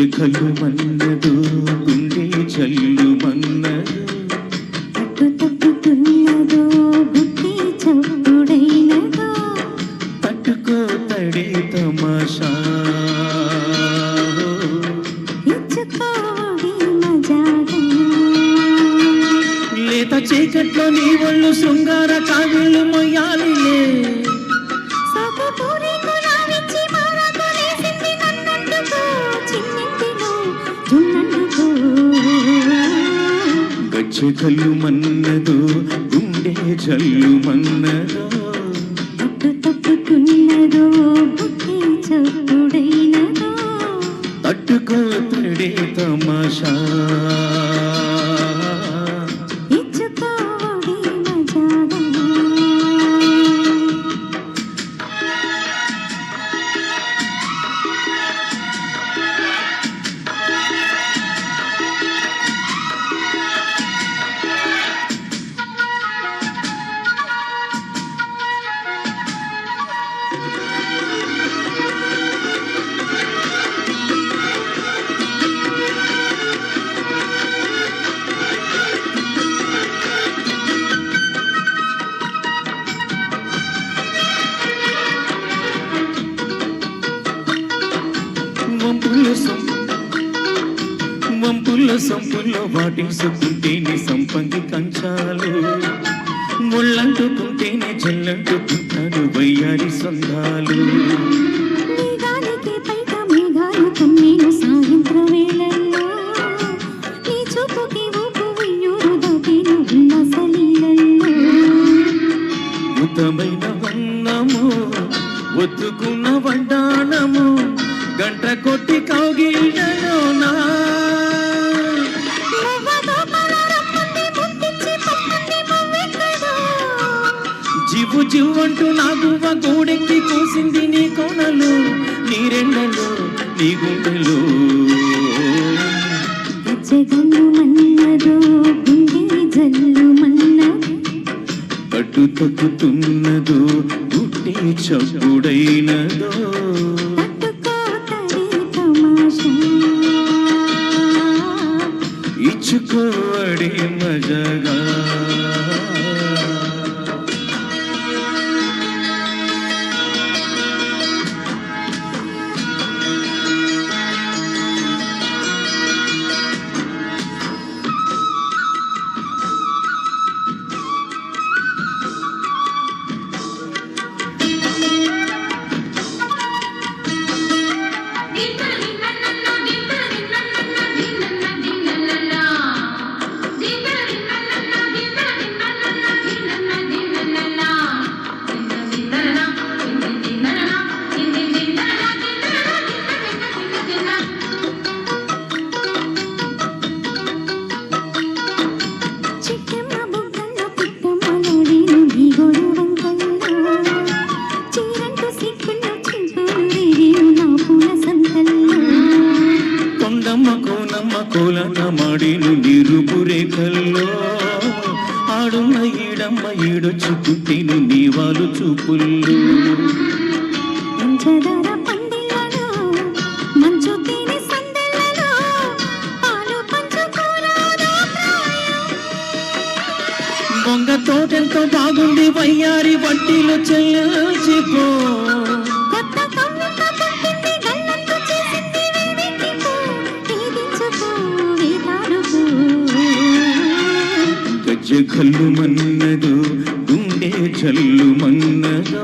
గజ్జెకలు మన్నదు గుండె చల్లు మన్నదు తప్పుతున్నదో గుట్టి చప్పుడైనదో తట్టుకో తడే తమాషా ఇచ్చుకోడి మజాగా లేత చీకట్లో నీ ఒళ్ళు శృంగార కావిళ్ళు మొయ్యాలిలే గజ్జెకలు మన్నదు గుండె జల్లు మన్నదో తప్పుతున్నదో గుట్టి చప్పుడైనదో తట్టుకో తడే తమాషా ఇచ్చుకోడి మజాగా వంపుల్లో సంపుల్లో వాటేసుకుంటేనే సంపంగి కంచాలు ముళ్ళంటుకుంటేనే జల్లంటుకుంటాడు వయ్యారి సొందాలు మేఘాలకి పైట మేఘాలు కమ్మేను సాయంత్ర వేళల్లో నీ చూపుకి ఊపు వెయ్యూరు దాటేను ఉల్లాసలీలల్లో ఉత్తమైన వన్నము ఒత్తుకున్న వడ్డానము గంట కొట్టి కౌగిళ్ళలోనా జివ్వు జివ్వంటూ నా గువ్వ గోడెక్కి కూసింది నీ కోనలు నీ రెండలు నీ గుండెలు గజ్జెకలు మన్నదో గుండె జల్లు మన్నదో పట్టు తగ్గుతున్నదో గుట్టి చప్పుడైనదో తట్టుకో తడి తమాషా ఇచ్చుకోవడే మజగా కోలన మాడిను నిరుపు రేఖల్లో ఆడున్న ఈడమ్మ ఈడొచ్చి పుట్టిను నీవాలు చూపుల్లో పంచదార పందిళ్ళలో మంచు తేనె సందెళ్ళలో పాలు పంచుకోరాదో ప్రాయం బొంగ తోటెంతో బాగుంది వయ్యారి వడ్డీలు చెల్లించిపో గజ్జెకలు మన్నదో గుండె జల్లు మన్నదో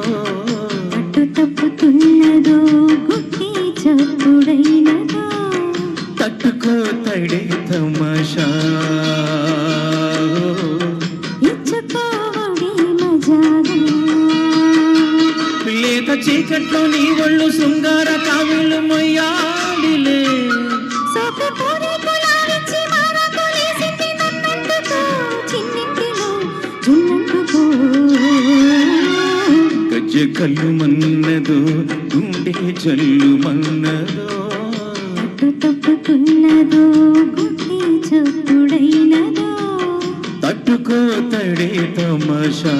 తప్పుతున్నదో గుట్టి చప్పుడైనదో తట్టుకో తడే తమాషా ఇచ్చుకోవడి మజాగా లేత చీకట్లో నీ ఒళ్ళు శృంగార కావిళ్ళు మొయ్యాలిలే సోపు పూరి కులాలిచ్చి మారకులేసింది నన్నందుకో చిన్నింటిలో జున్నందుకో గజ్జెకలు మన్నదో గుండె జల్లు మన్నదో తప్పుతున్నదో గుట్టి చప్పుడైనదో తట్టుకో తడే తమాషా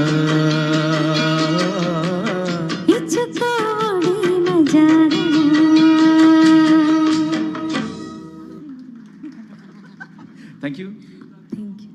ఇచ్చుకోవడి మజాగా థ్యాంక్ యూ. Thank you.